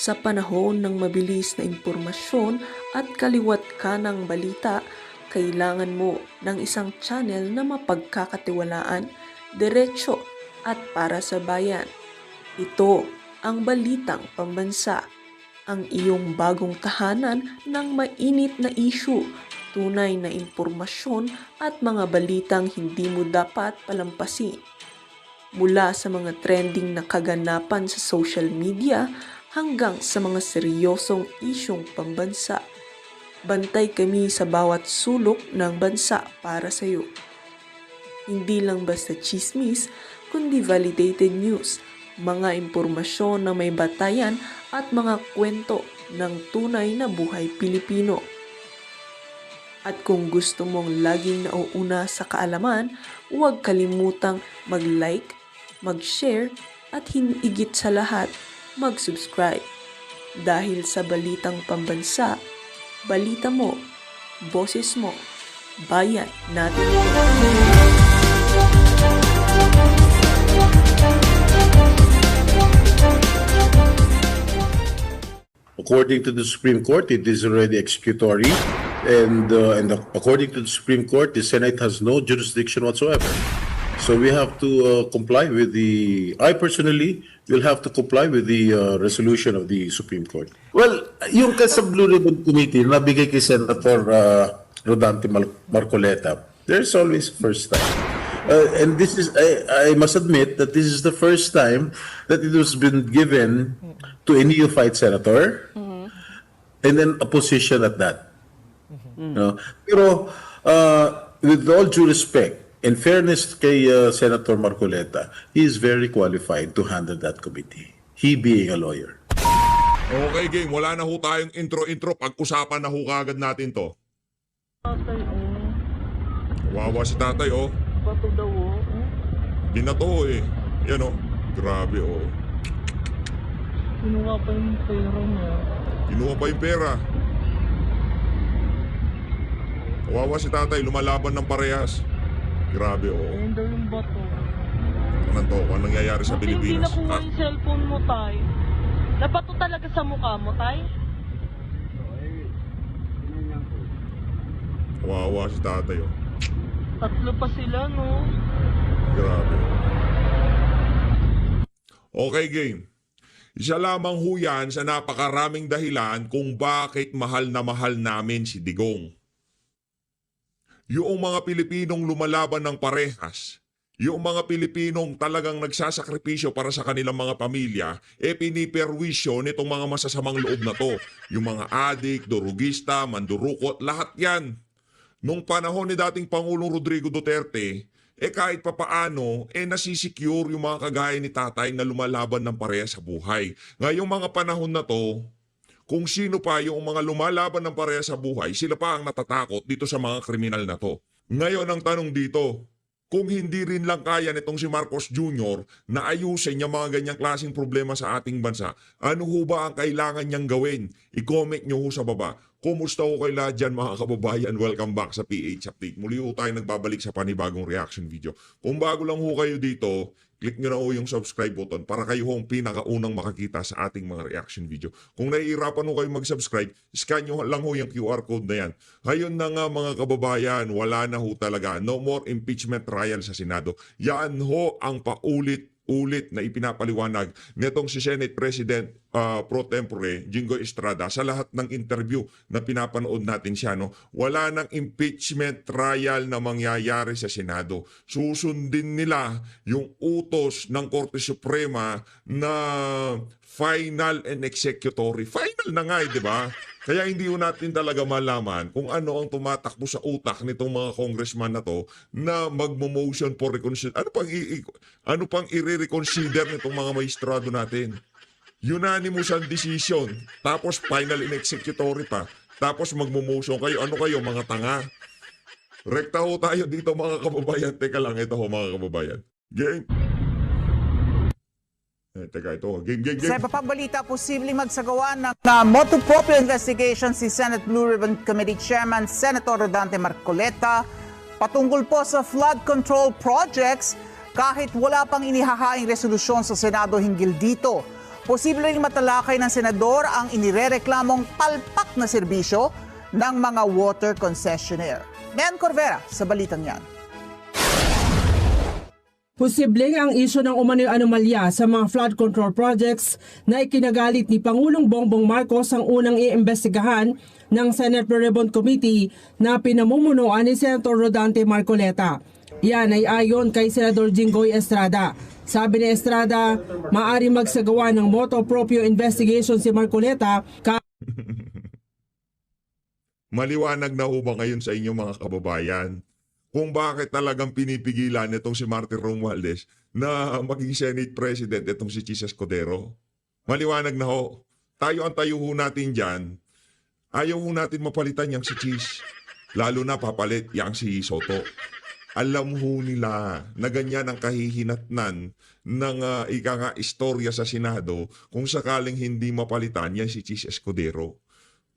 Sa panahon ng mabilis na impormasyon at kaliwat ka ng balita, kailangan mo ng isang channel na mapagkakatiwalaan, diretso at para sa bayan. Ito ang Balitang Pambansa, ang iyong bagong tahanan ng mainit na issue, tunay na impormasyon at mga balitang hindi mo dapat palampasin. Mula sa mga trending na kaganapan sa social media hanggang sa mga seryosong isyong pambansa. Bantay kami sa bawat sulok ng bansa para sa iyo. Hindi lang basta chismis, kundi validated news, mga impormasyon na may batayan at mga kwento ng tunay na buhay Pilipino. At kung gusto mong laging nauuna sa kaalaman, huwag kalimutang mag-like, mag-share at higit sa lahat, mag-subscribe. Dahil sa Balitang Pambansa, balita mo, boses mo, bayan natin ito. According to the Supreme Court, it is already executory, and according to the Supreme Court, the Senate has no jurisdiction whatsoever. So we have to comply with I personally will have to comply with the resolution of the Supreme Court. Well, yung sa Blue Ribbon Committee, nabigay kay Senator Rodante Marcoleta, there's always first time. And this is, I must admit that this is the first time that it was been given to a neophyte senator, and then a position at that. Pero with all due respect, in fairness kay Senator Marcoleta, he is very qualified to handle that committee, he being a lawyer. Okay, game. Wala na ho tayong intro-intro. Pag-usapan na ho kagad natin to. Tatay, Wawa si tatay, oh. bato daw, Binato, eh. Yan, oh. Grabe, oh. Kinuha pa yung pera niya. Kinuha pa yung pera. Wawa si tatay. Lumalaban ng parehas. Grabe, oh. Ayun daw yung bato. Anong to? Anong nangyayari sa Buti Pilipinas? hindi nakuha yung cellphone mo, tay. Nabato talaga sa mukha mo, tay? Wawa si tatay, oh. Tatlo pa sila, no? Grabe. Okay, game. Isa lamang ho yan sa napakaraming dahilan kung bakit mahal na mahal namin si Digong. Yung mga Pilipinong lumalaban ng parehas, yung mga Pilipinong talagang nagsasakripisyo para sa kanilang mga pamilya, piniperwisyo nitong mga masasamang loob na to. Yung mga adik, durugista, mandurukot, lahat yan. Nung panahon ni dating Pangulong Rodrigo Duterte, kahit papaano, nasisecure yung mga kagaya ni tatay na lumalaban ng pareha sa buhay. Ngayong mga panahon na to, kung sino pa yung mga lumalaban ng pareha sa buhay, sila pa ang natatakot dito sa mga kriminal na to. Ngayon ang tanong dito, kung hindi rin lang kaya nitong si Marcos Jr. na ayusin yung mga ganyang klaseng problema sa ating bansa, ano ho ba ang kailangan niyang gawin? I-comment nyo ho sa baba. Kumusta ho kayo lahat dyan mga kababayan? Welcome back sa PH Update. Muli ho tayo nagbabalik sa panibagong reaction video. Kung bago lang ho kayo dito, click nyo na ho yung subscribe button para kayo ho ang pinakaunang makakita sa ating mga reaction video. Kung nahihirapan ho kayo mag-subscribe, scan nyo lang ho yung QR code na yan. Ngayon na nga mga kababayan, wala na ho talaga. No more impeachment trial sa Senado. Yan ho ang paulit-ulit na ipinapaliwanag nitong si Senate President pro tempore Jinggoy Estrada sa lahat ng interview na pinapanood natin siya, no? Wala nang impeachment trial na mangyayari sa Senado. Susundin nila yung utos ng Korte Suprema na final and executory. Final na nga, di ba? Kaya hindi ho natin talaga malaman kung ano ang tumatakbo sa utak nitong mga congressman na to na magmo-motion for reconsider. Ano pang i-reconsider nitong mga maestrado natin? Unanimous ang decision, tapos final in executory pa, tapos magmo-motion kayo. Ano kayo, mga tanga? Rekta ho tayo dito mga kababayan. Teka lang, ito ho mga kababayan. Game. Teka, ito. Game. Sa iba pang balita, posibleng magsagawa ng motu proprio investigation si Senate Blue Ribbon Committee Chairman Senator Rodante Marcoleta patungkol po sa flood control projects kahit wala pang inihahaing resolusyon sa Senado hinggil dito. Posibleng matalakay ng senador ang inirereklamong palpak na serbisyo ng mga water concessionaire. Nen Corvera sa balitang yan. Posibleng ang isyu ng umano'y anomalya sa mga flood control projects na ikinagalit ni Pangulong Bongbong Marcos ang unang iimbestigahan ng Senate Blue Ribbon Committee na pinamumunuan ni Senator Rodante Marcoleta. Yan ay ayon kay Senador Jinggoy Estrada. Sabi ni Estrada, maaari magsagawa ng motu proprio investigation si Marcoleta. Maliwanag na ho ba ngayon sa inyo mga kababayan kung bakit talagang pinipigilan itong si Martin Romualdez na maging Senate President itong si Chis Escudero? Maliwanag na ho. Tayo ang tayo ho natin dyan. Ayaw ho natin mapalitan yang si Chis. Lalo na papalit yang si Soto. Alam ho nila na ganyan ang kahihinatnan ng istorya sa Senado kung sakaling hindi mapalitan yan si Chis Escudero.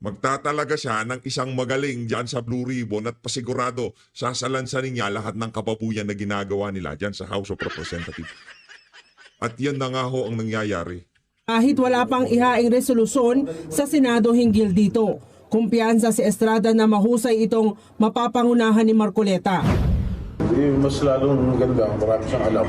Magtatalaga siya ng isang magaling dyan sa Blue Ribbon at pasigurado sasalansanin niya lahat ng kababuyan na ginagawa nila dyan sa House of Representatives. At yan na nga ho ang nangyayari. Kahit wala pang ihaing resolusyon sa Senado hinggil dito, kumpiyansa si Estrada na mahusay itong mapapangunahan ni Marcoleta. Mas lalong ganda, marami siyang alam.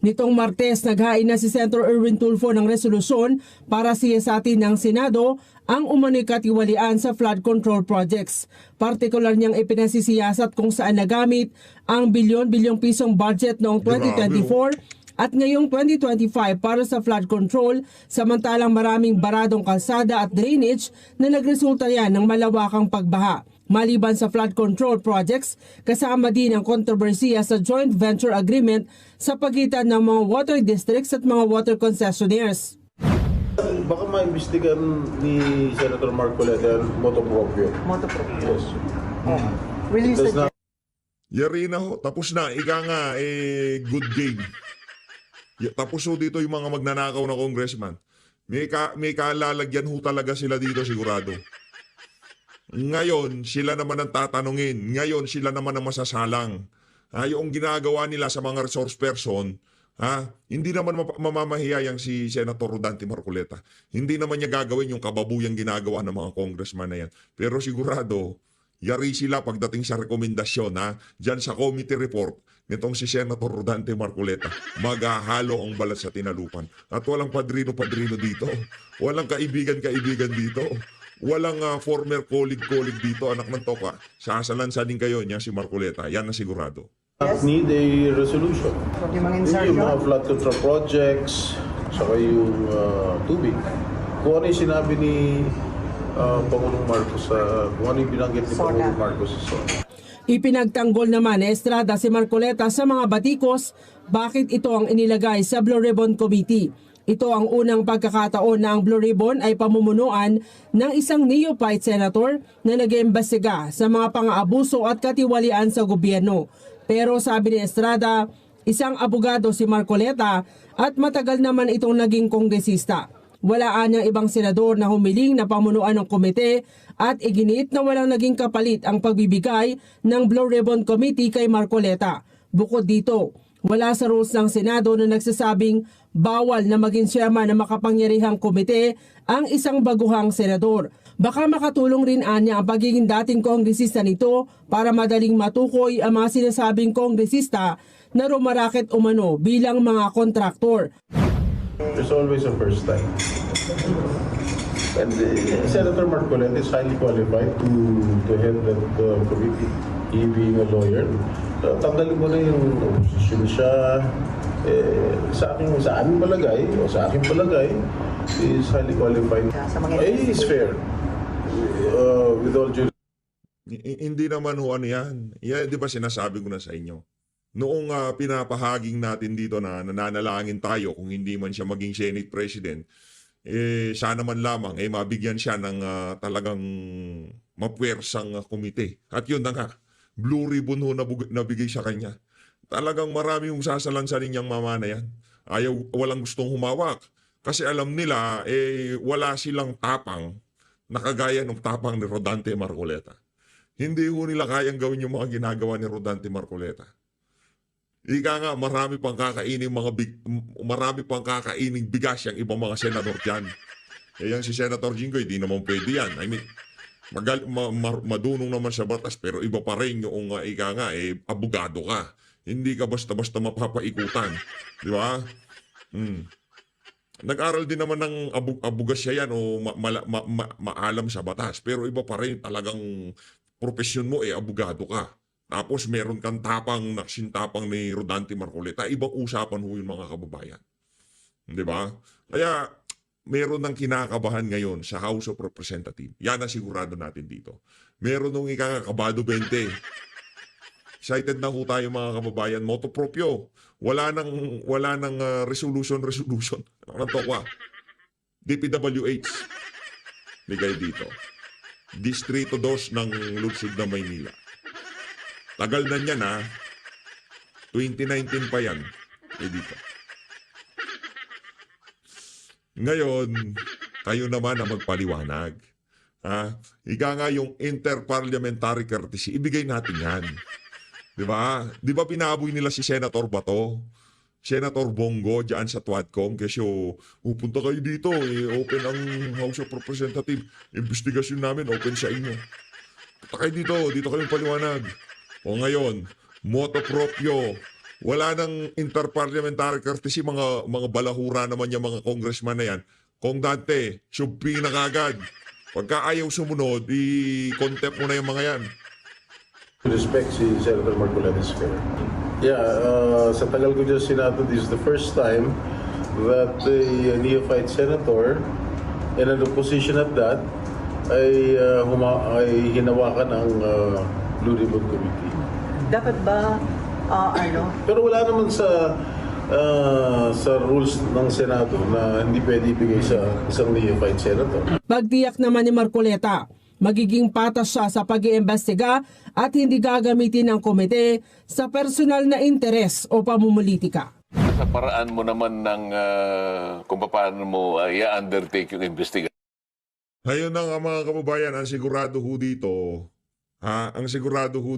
Nitong Martes, naghain na si Senator Erwin Tulfo ng resolusyon para siyasatin ng Senado ang umano'y katiwalian sa flood control projects. Partikular niyang ipinasisiyasat kung saan nagamit ang bilyon-bilyong pisong budget noong 2024 at ngayong 2025 para sa flood control, samantalang maraming baradong kalsada at drainage na nagresulta yan ng malawakang pagbaha. Maliban sa flood control projects, kasama din ang kontrobersiya sa joint venture agreement sa pagitan ng mga water districts at mga water concessionaires. Baka maimbestigan ni Senator Marcoleta motu proprio. Motu proprio. Yes. Will you Does not Yari na ho, tapos na. Ika nga, good game. Tapos ho dito yung mga magnanakaw na congressman. May kalalagyan ho talaga sila dito sigurado. Ngayon, sila naman ang tatanungin. Ngayon, sila naman ang masasalang. Yung ginagawa nila sa mga resource person, hindi naman mamamahiyayang si Senator Rodante Marcoleta. Hindi naman niya gagawin yung kababuyang ginagawa ng mga congressman na yan. Pero sigurado, yari sila pagdating sa rekomendasyon dyan sa committee report nitong si Senator Rodante Marcoleta. Maghahalo ang balat sa tinalupan. At walang padrino-padrino dito. Walang kaibigan-kaibigan dito. Walang former colleague dito, anak ng toka. Sasalansanin kayo niya si Marcoleta. Yan na sigurado. need a resolution. Yung mga Yung mga flood control projects, saka yung tubig. Kung ano yung sinabi ni Pangulong Marcos, kung ano yung binanggit ni Pangulong Marcos sa SONA. Ipinagtanggol naman ni Estrada si Marcoleta sa mga batikos bakit ito ang inilagay sa Blue Ribbon Committee. Ito ang unang pagkakataon na ang Blue Ribbon ay pamumunuan ng isang neophyte senator na nag-iimbestiga sa mga pang-aabuso at katiwalian sa gobyerno. Pero sabi ni Estrada, isang abogado si Marcoleta at matagal naman itong naging kongresista. Wala anyang ibang senador na humiling na pamunuan ng komite at iginit na walang naging kapalit ang pagbibigay ng Blue Ribbon Committee kay Marcoleta. Bukod dito, wala sa rules ng Senado na nagsasabing bawal na maging chairman ng makapangyarihang komite ang isang baguhang senador. Baka makatulong rin anya ang pagiging dating kongresista nito para madaling matukoy ang mga sinasabing kongresista na rumaraket umano bilang mga kontraktor. There's always a first time. And Senator Marcoleta is highly qualified to head that committee. He being a lawyer, tanggalin mo na yung opposition siya. Sa aming palagay, o sa aking palagay, he is highly qualified. He is fair. With all due. Hindi naman ho ano yan. Di ba sinasabi ko na sa inyo? Noong pinapahaging natin dito na nananalangin tayo kung hindi man siya maging Senate President, sana man lamang mabigyan siya ng talagang mapwersang komite. At yun na nga, Blue Ribbon ho nabigay sa kanya. Talagang marami yung sasalansanin niyang mama na yan. Walang gustong humawak. Kasi alam nila, wala silang tapang na kagaya ng tapang ni Rodante Marcoleta. Hindi ho nila kayang gawin yung mga ginagawa ni Rodante Marcoleta. Ika nga, marami pang kakaining bigas yung ibang mga senador dyan. Eh, yung si Senator Jinggoy, di naman pwede yan. I mean, madunong naman sa batas, pero iba pa rin yung ika nga, abogado ka. Hindi ka basta-basta mapapaikutan. Di ba? Nag-aral din naman ng abugasya yan o maalam sa batas. Pero iba pa rin talagang profesyon mo, abogado ka. Tapos meron kang naksintapang ni Rodante Marcoleta. Ibang usapan ho yung mga kababayan. Di ba? Kaya meron ng kinakabahan ngayon sa House of Representatives. Yan ang sigurado natin dito. Meron nung ikakabado 20. Excited na ho tayo mga kababayan. Moto proprio. Wala nang resolution. Ano nang tokwa? DPWH. Ligay dito. Distrito 2 ng Lungsod na Maynila. Tagal na niyan 2019 pa yan. Dito. Ngayon, kayo naman ang magpaliwanag. Ika nga yung interparliamentary courtesy, ibigay natin yan. Di ba? Di ba pinaboy nila si Senator Bato? Senator Bongo dyan sa Tuadcom kasi pupunta kayo dito, open ang House of Representatives. Investigasyon namin, open sa inyo. Punta kayo dito kayong paliwanag. O ngayon, moto proprio, wala nang interparliamentary courtesy, mga balahura naman yung mga congressman na yan. Kung dante, subpi na kagad. Pagka ayaw sumunod, i-contempt mo na yung mga yan. Respect si Senator Marcoleta is fair. Yeah, sa tagal ko dyan Senado, this is the first time that a neophyte senator in an opposition at that ay hinawakan ang Blue Ribbon Committee. Dapat ba, Pero wala naman sa rules ng Senado na hindi pwede ibigay sa isang neophyte senator. Pagtiyak naman ni Marcoleta, magiging patas siya sa pag-iimbestiga at hindi gagamitin ng komite sa personal na interes o pamumulitika. Sa paraan mo naman ng kung paano mo i-undertake yung investigation. Ngayon na nga mga kababayan, ang sigurado ho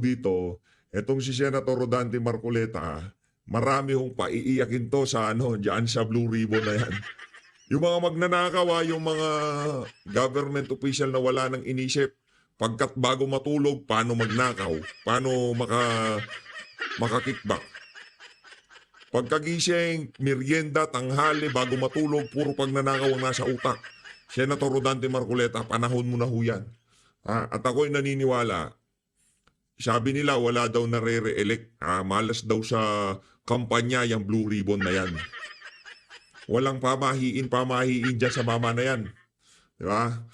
dito, etong si Senator Rodante Marcoleta, marami hong paiiyakin to sa diyan sa Blue Ribbon na yan. Yung mga magnanakaw, yung mga government official na wala nang inisip, pagkat bago matulog, paano magnakaw, paano makakickback. Pagkagising, merienda, tanghali, bago matulog, puro pagnanakaw ang nasa utak. Senator Rodante Marcoleta, panahon mo na ho yan. At ako'y naniniwala, sabi nila wala daw nare-re-elect. Malas daw sa kampanya yung Blue Ribbon na yan. Walang pamahiin dyan sa mama na yan. Diba?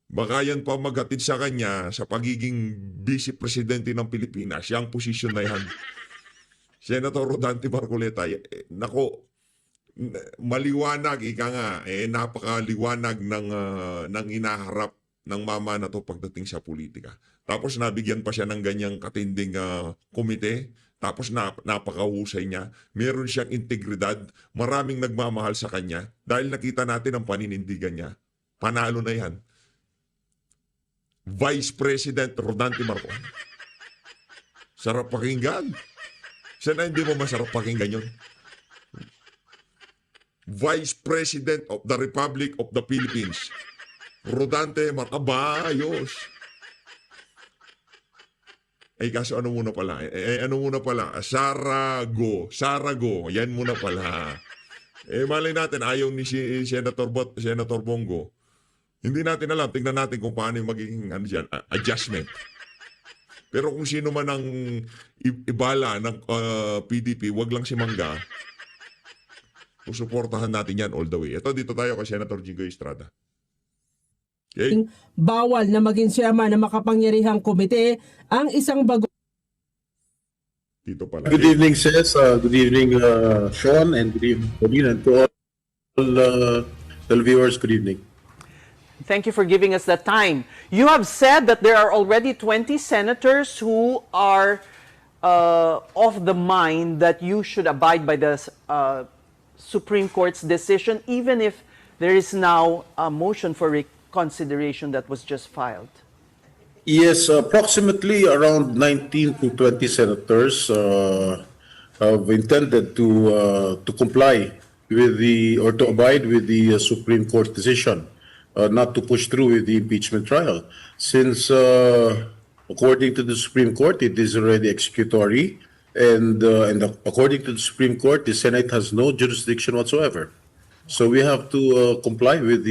Baka yan pa maghatid sa kanya sa pagiging vice presidente ng Pilipinas. Yung posisyon na yan. Senator Rodante Marcoleta, maliwanag, napakaliwanag ng inaharap ng mama na to pagdating sa politika. Tapos nabigyan pa siya ng ganyang katinding komite. Tapos napakahusay niya. Meron siyang integridad. Maraming nagmamahal sa kanya. Dahil nakita natin ang paninindigan niya. Panalo na yan. Vice President Rodante Marcoleta. Sarap pakinggan. Sana hindi mo masarap pakinggan yun. Vice President of the Republic of the Philippines. Rodante Marcoleta. Ayos. Kaso ano muna pala? Sarago. Yan muna pala. Malay natin, ayaw ni Senator Bongo. Hindi natin alam. Tingnan natin kung paano yung magiging adjustment. Pero kung sino man ang ibala ng PDP, wag lang si Mangga. Susuportahan natin yan all the way. Ito, dito tayo kay Senator Jinggoy Estrada. Okay? Bawal na maging chairman ng makapangyarihang komite ang isang Dito pala. Good evening, Ses. Good evening, Sean, and good evening, Pauline, and to all the viewers, good evening. thank you for giving us that time. You have said that there are already 20 senators who are of the mind that you should abide by the Supreme Court's decision, even if there is now a motion for reconsideration that was just filed. Yes, approximately around 19 to 20 senators intended to comply with the or to abide with the Supreme Court decision, not to push through with the impeachment trial, since according to the Supreme Court, it is already executory, and according to the Supreme Court, the Senate has no jurisdiction whatsoever. So we have to comply with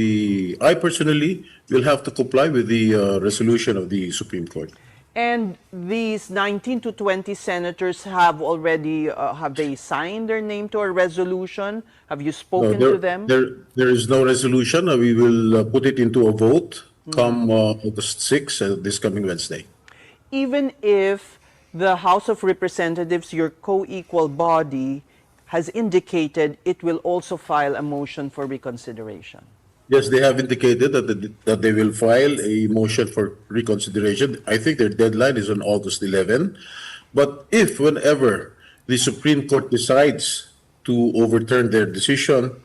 I personally will have to comply with the resolution of the Supreme Court. And these 19 to 20 senators have already, have they signed their name to a resolution? Have you spoken to them? There is no resolution. We will put it into a vote come August 6th, this coming Wednesday. Even if the House of Representatives, your co-equal body, has indicated it will also file a motion for reconsideration. Yes, they have indicated that they will file a motion for reconsideration. I think their deadline is on August 11. But if, whenever the Supreme Court decides to overturn their decision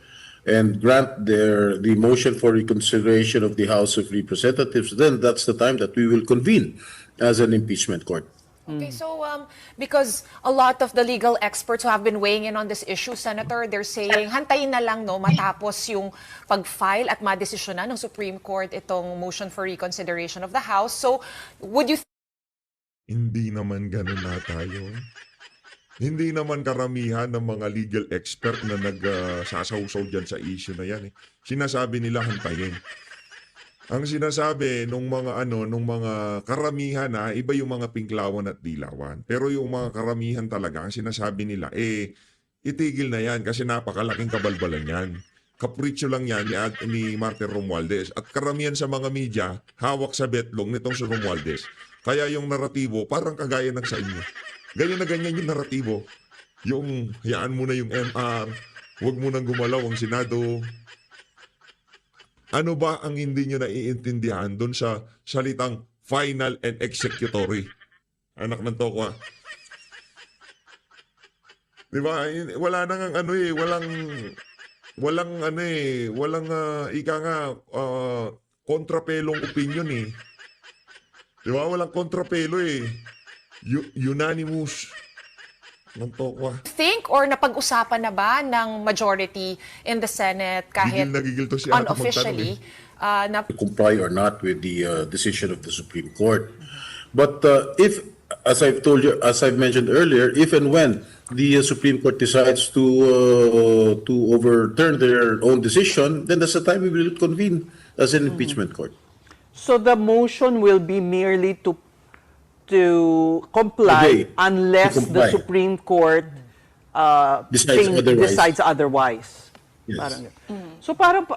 and grant the motion for reconsideration of the House of Representatives, then that's the time that we will convene as an impeachment court. Okay, so because a lot of the legal experts who have been weighing in on this issue, Senator, they're saying hantayin na lang no matapos yung pag-file at madesisyonan ng Supreme Court itong motion for reconsideration of the House. So would you Hindi naman ganun na tayo. Hindi naman karamihan ng mga legal expert na nagsasaw-saw dyan sa issue na yan. Sinasabi nila hantayin. Ang sinasabi nung mga karamihan iba yung mga pinklawan at dilawan. Pero yung mga karamihan talaga, ang sinasabi nila, itigil na yan kasi napakalaking kabalbalan yan. Kapritsyo lang yan ni Martin Romualdez. At karamihan sa mga media, hawak sa betlong nitong si Romualdez. Kaya yung naratibo, parang kagaya ng sa inyo. Ganyan na ganyan yung naratibo. Yung, hayaan mo na yung MR, huwag mo nang gumalaw ang Senado. Ano ba ang hindi nyo naiintindihan doon sa salitang final and executory? Anak ng toko Diba? Wala nang walang ika nga kontrapelong opinion Diba? Walang kontrapelo Unanimous. think or napag-usapan na ba ng majority in the Senate kahit Gigil to si Ate unofficially na To comply or not with the decision of the Supreme Court. But if, as I've told you, as I've mentioned earlier, if and when the Supreme Court decides to overturn their own decision, then that's the time we will convene as an impeachment court. So the motion will be merely to comply Obey. unless To comply. the Supreme Court decides otherwise. Yes. Parang, So parang,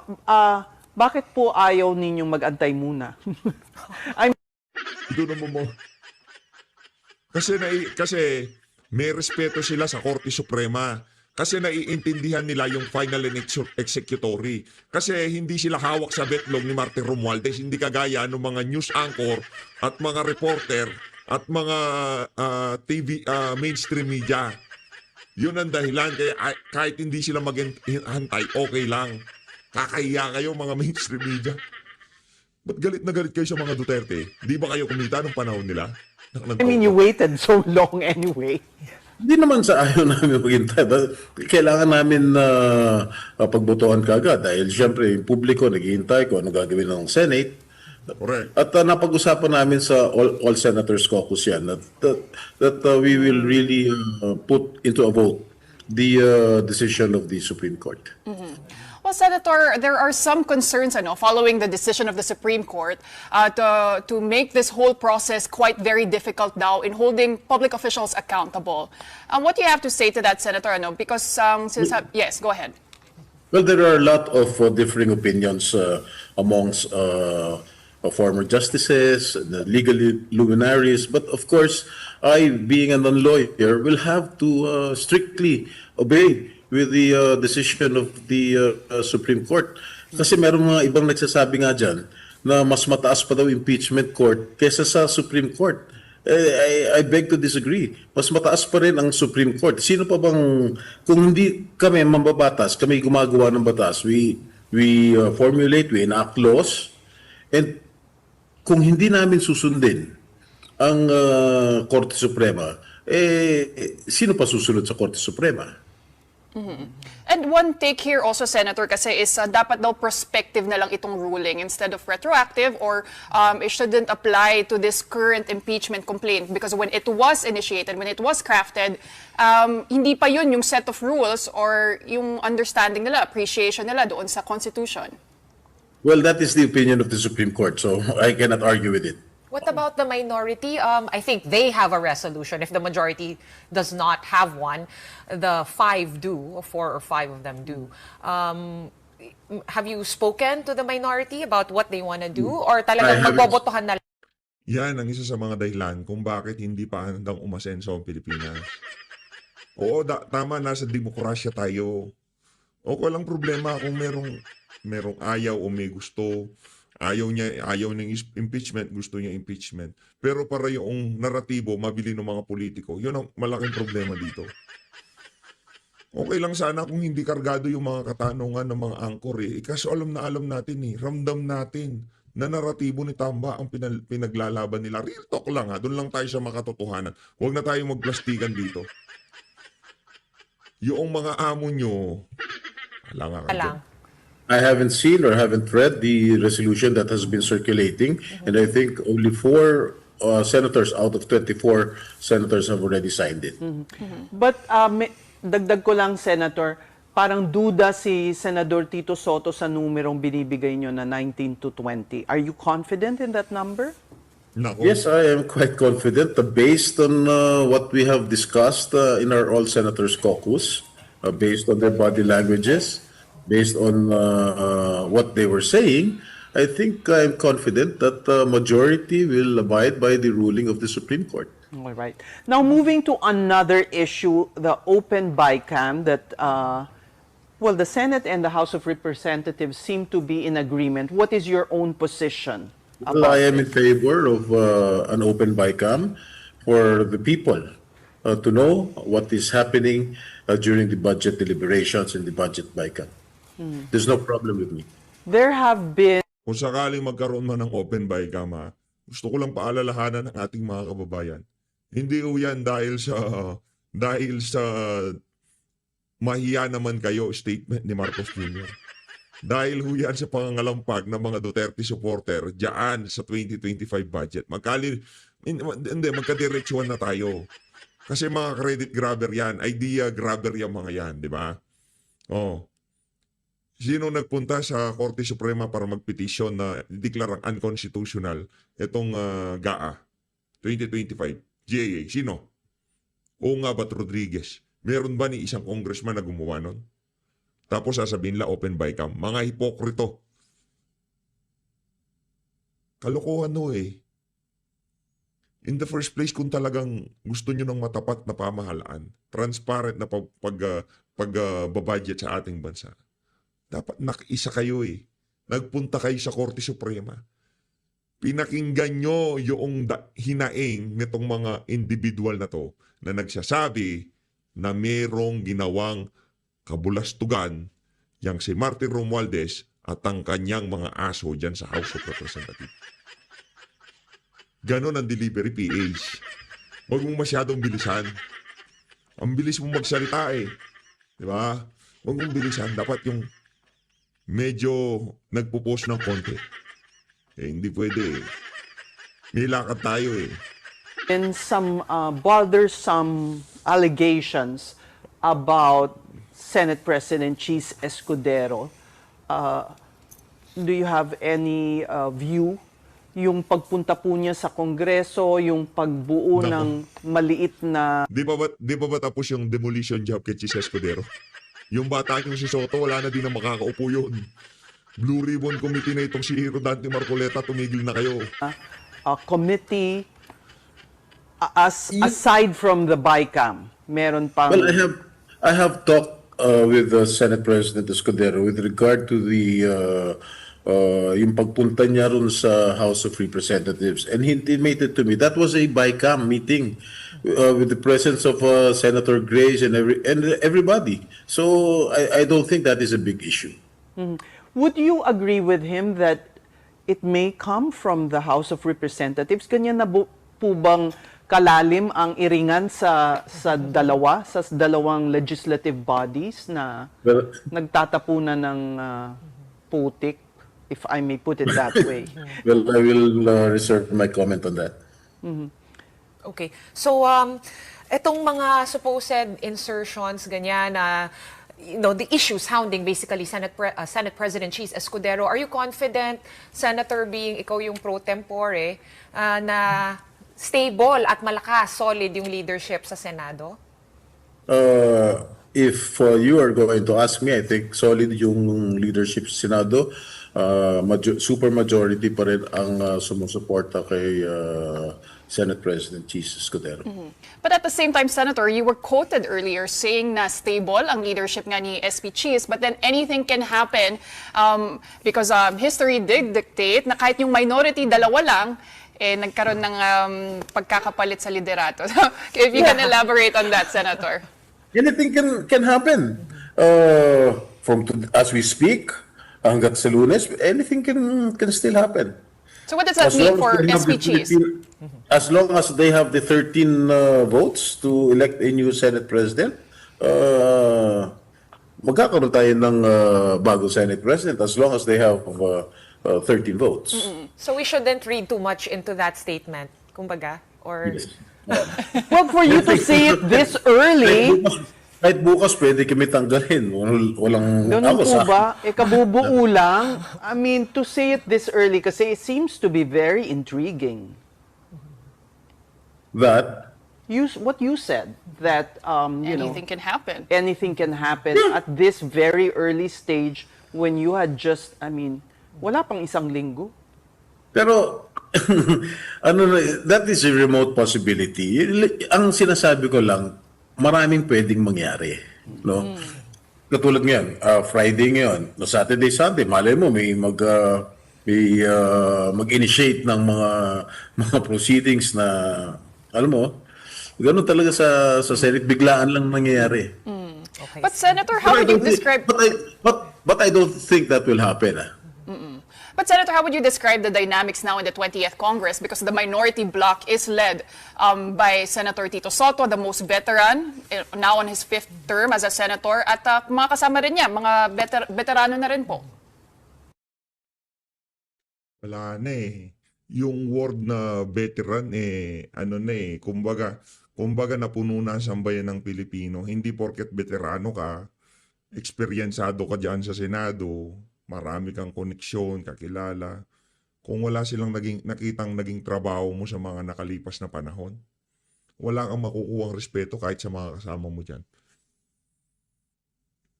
bakit po ayaw ninyong mag-antay muna? Doon naman mo. Kasi may respeto sila sa Korte Suprema. Kasi naiintindihan nila yung final and executory. Kasi hindi sila hawak sa betlog ni Martin Romualdez. Hindi kagaya ng mga news anchor at mga reporter at mga TV mainstream media. Yun ang dahilan. Kaya kahit hindi sila maghantay, okay lang. Kakahiya kayo mga mainstream media. Ba't galit na galit kayo sa mga Duterte? Di ba kayo kumita nung panahon nila? I mean, you waited so long anyway. Hindi naman sa ayaw namin maghintay. Kailangan namin pagbotohan kaagad dahil siyempre yung publiko naghihintay kung ano gagawin ng Senate. Correct. At napag-usapan namin sa all senators caucus yan that we will really put into a vote the decision of the Supreme Court. Well, Senator, there are some concerns following the decision of the Supreme Court to make this whole process quite very difficult now in holding public officials accountable. What do you have to say to that, Senator? Because yes, go ahead. Well, there are a lot of differing opinions amongst former justices, the legal luminaries, but of course, I, being a non-lawyer, will have to strictly obey with the decision of the Supreme Court. Kasi meron mga ibang nagsasabi nga dyan na mas mataas pa daw impeachment court kesa sa Supreme Court. I beg to disagree. Mas mataas pa rin ang Supreme Court. Sino pa bang, kung hindi kami mambabatas, kami gumagawa ng batas, we formulate, we enact laws, and kung hindi namin susundin ang Korte Suprema, sino pa susunod sa Korte Suprema? And one take here also, Senator, kasi is dapat daw prospective na lang itong ruling instead of retroactive, or it shouldn't apply to this current impeachment complaint because when it was initiated, when it was crafted, hindi pa yun yung set of rules or yung understanding nila, appreciation nila doon sa Constitution. Well, that is the opinion of the Supreme Court, so I cannot argue with it. What about the minority? I think they have a resolution. If the majority does not have one, the 5 do, or 4 or 5 of them do. Have you spoken to the minority about what they want to do? Or talagang magbobotohan na lang? Yan ang isa sa mga dahilan kung bakit hindi pa handang umasenso ang Pilipinas. Oo, tama, nasa demokrasya tayo. O walang problema kung merong ayaw o may gusto. Ayaw ng impeachment, gusto niya impeachment. Pero para yung naratibo, mabili ng mga politiko, yun ang malaking problema dito. Okay lang sana kung hindi kargado yung mga katanungan ng mga angkor eh. Kaso alam natin eh, ramdam natin na naratibo ni Tamba ang pinaglalaban nila. Real talk lang ha, doon lang tayo sa makatotohanan. Huwag na tayo magplastikan dito. Yung mga amo nyo, alang. I haven't seen or haven't read the resolution that has been circulating, and I think only 4 senators out of 24 senators have already signed it. But dagdag ko lang, Senator, parang duda si Senador Tito Soto sa numerong binibigay nyo na 19 to 20. Are you confident in that number? Nako. Yes, I am quite confident based on what we have discussed in our All Senators Caucus, based on their body languages, based on what they were saying. I think I'm confident that the majority will abide by the ruling of the Supreme Court. All right. Now, moving to another issue, the open BICAM that, the Senate and the House of Representatives seem to be in agreement. What is your own position? Well, I am in favor of an open BICAM for the people to know what is happening during the budget deliberations and the budget BICAM. There's no problem with me. There have been... Kung sakaling magkaroon man ng open BICAM, gusto ko lang paalalahanan ng ating mga kababayan. Hindi ho yan dahil sa mahiya naman kayo statement ni Marcos Jr. Dahil ho yan sa pangangalampag ng mga Duterte supporter diyan sa 2025 budget. Magkadiretsuhan na tayo. Kasi mga credit grabber yan, idea grabber yan mga yan, di ba? Sino nagpunta sa Korte Suprema para magpetisyon na deklarang unconstitutional itong GAA 2025? GAA, sino? Ba't Rodriguez. Meron ba ni isang congressman na gumawa nun? Tapos sasabihin nila open BICAM. Mga hipokrito. Kalokohan eh. In the first place, kung talagang gusto nyo ng matapat na pamahalaan, transparent na pagbabudget sa ating bansa, dapat nakiisa kayo eh. Nagpunta kayo sa Korte Suprema. Pinakinggan nyo yung hinaing nitong mga individual na to na nagsasabi na merong ginawang kabulastugan yang si Martin Romualdez at ang kanyang mga aso dyan sa House of Representatives. Ganon ang delivery, PH. Huwag mong masyadong bilisan. Ang bilis mong magsalita eh. Di ba? Huwag mong bilisan. Dapat yung medyo nagpo-post ng konti. Hindi pwede eh. May lakad tayo eh. In some bothersome allegations about Senate President Cheese Escudero, do you have any view? Yung pagpunta po niya sa Kongreso, yung pagbuo ng maliit na... Di ba ba tapos yung demolition job kay Cheese Escudero? Yung bata yung si Soto, wala na din na makakaupo yun. Blue Ribbon Committee na itong si Rodante Marcoleta, tumigil na kayo. Committee, aside from the BICAM, meron pang... Well, I have talked with the Senate President Escudero with regard to the yung pagpunta niya ron sa House of Representatives, and he intimated to me that was a BICAM meeting with the presence of Senator Grace and everybody. So I don't think that is a big issue. Would you agree with him that it may come from the House of Representatives? Ganyan na po bang kalalim ang iringan sa dalawang legislative bodies na Well, nagtatapunan ng putik, if I may put it that way. well, I will reserve my comment on that. Okay. So, etong mga supposed insertions, ganyan, na, the issues hounding basically Senate President Cheese Escudero, are you confident, Senator, being ikaw yung pro tempore, na stable at malakas, solid yung leadership sa Senado? If you are going to ask me, I think solid yung leadership sa Senado. Super majority pa rin ang sumusuporta kay Senate President Cheese Escudero. But at the same time, Senator, you were quoted earlier saying na stable ang leadership nga ni SP Cheese, but then anything can happen because history did dictate na kahit yung minority, dalawa lang, nagkaroon ng pagkakapalit sa liderato. If you can elaborate on that, Senator. Anything can happen. As we speak, hanggat sa Lunes, anything can still happen. So what does that mean for SP Cheese? As long as they have the 13 votes to elect a new Senate President, magkakaroon tayo ng bagong Senate President as long as they have 13 votes. So we shouldn't read too much into that statement, kumbaga? Or... Yes. Well, for you to say it this early, Kahit bukas pwede kami tanggalin. Walang ganun po sa ba? Kabubuo lang. I mean, to say it this early kasi it seems to be very intriguing. that. What you said, that, Anything can happen. anything can happen at this very early stage when you had just, wala pang isang linggo. Pero that is a remote possibility. Ang sinasabi ko lang, maraming pwedeng mangyari, no? Katulad ngayon, Friday ngayon, no, Saturday, Sunday, malay mo may mag-initiate ng mga proceedings na alam mo, ganun talaga sa Senate, biglaan lang nangyayari. Okay. But Senator, how would you describe... But I don't think that will happen. But Senator, how would you describe the dynamics now in the 20th Congress? Because the minority bloc is led by Senator Tito Soto, the most veteran, now on his 5th term as a senator, at mga kasama rin niya, mga veterano na rin po. Wala na eh. Yung word na veteran kumbaga napuno na ang sambayan ng Pilipino. Hindi porket veterano ka, eksperyensado ka dyan sa Senado, marami kang koneksyon, kakilala. Kung wala silang nakitang naging trabaho mo sa mga nakalipas na panahon, wala kang makukuhang respeto kahit sa mga kasama mo dyan.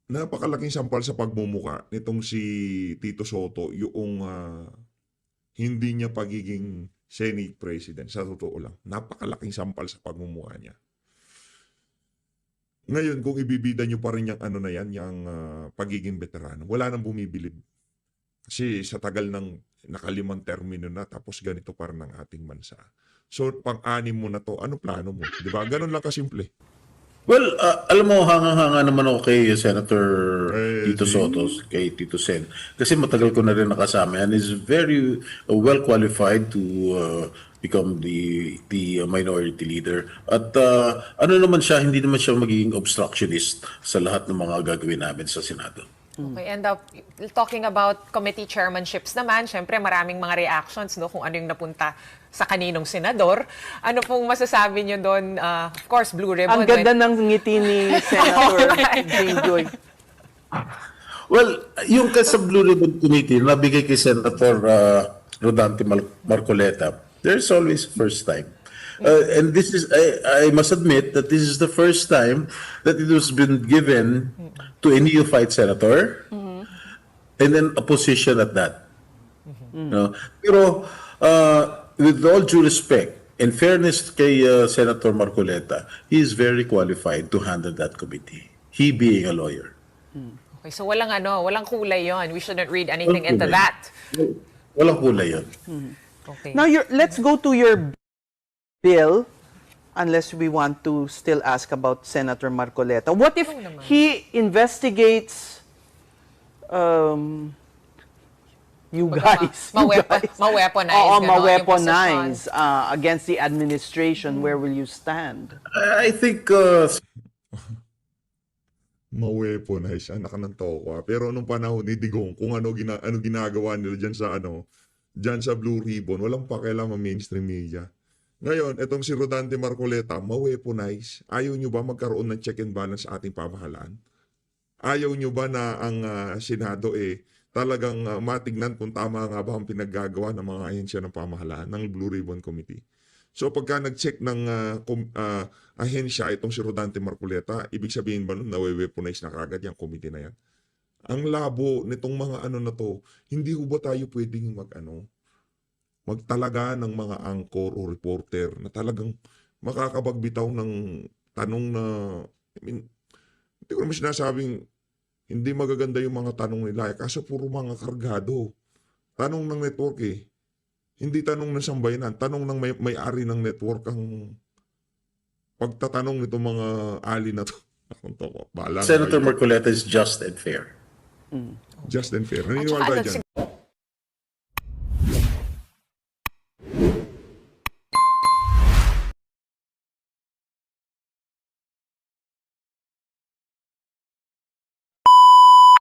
Napakalaking sampal sa pagmumuka nitong si Tito Soto, yung hindi niya pagiging Senate President. Sa totoo lang, napakalaking sampal sa pagmumuka niya. Ngayon, kung ibibida nyo pa rin yung pagiging veterano, wala nang bumibilib. Kasi sa tagal ng nakalimang termino na, tapos ganito pa rin ang ating bansa. So, pang-anim mo na to, ano plano mo? Di ba? Ganun lang kasimple. Well, alam mo, hanga-hanga naman ako kay Senator Tito Soto, kay Tito Sen. Kasi matagal ko na rin nakasama and is very well qualified to become the minority leader. At naman siya, hindi naman siya magiging obstructionist sa lahat ng mga gagawin namin sa Senado. Okay, and talking about committee chairmanships naman, syempre maraming mga reactions kung ano yung napunta sa kaninong senador. Ano pong masasabi niyo doon? Of course, Blue Ribbon. Ang ganda ng ngiti ni Senator Jinggoy. Well, yung sa Blue Ribbon Committee, nabigay kay Senator Rodante Marcoleta, there's always first time. And this is, I must admit that this is the first time that it was been given to a neophyte senator, and then a position at that. No? Pero with all due respect and fairness kay Senator Marcoleta, he is very qualified to handle that committee. He being a lawyer. Okay, so walang kulay yon. We shouldn't read anything into that. Walang kulay yun. Okay. Now, let's go to your bill, unless we want to still ask about Senator Marcoleta. What if he investigates You Kumbaga, guys. you guys. ma-weaponize. Oo, ganon, yung ma-weaponize posisyon. against the administration. Where will you stand? I think Ma-weaponize, anak ng toko. Pero nung panahon ni Digong, kung ano ginagawa nila dyan sa Blue Ribbon, walang pakialam ang mainstream media. Ngayon, itong si Rodante Marcoleta, ma-weaponize. Ayaw nyo ba magkaroon ng check and balance sa ating pamahalaan? Ayaw nyo ba na ang Senado talagang matignan kung tama nga ba ang pinaggagawa ng mga ahensya ng pamahalaan ng Blue Ribbon Committee? So pagka nag-check ng ahensya itong si Rodante Marcoleta, ibig sabihin ba nun na-weaponize na kagad yung committee na yan? Ang labo nitong mga na to, hindi ho ba tayo pwedeng magtalaga ng mga anchor o reporter na talagang makakapagbitaw ng tanong na, hindi ko naman sinasabing hindi magaganda yung mga tanong nila. Kaso puro mga kargado. Tanong ng network Hindi tanong ng sambayanan. Tanong ng may-ari ng network ang pagtatanong nitong mga ali na to. Senator Marcoleta is just and fair. Just and fair. Naniniwala At saka tayo dyan.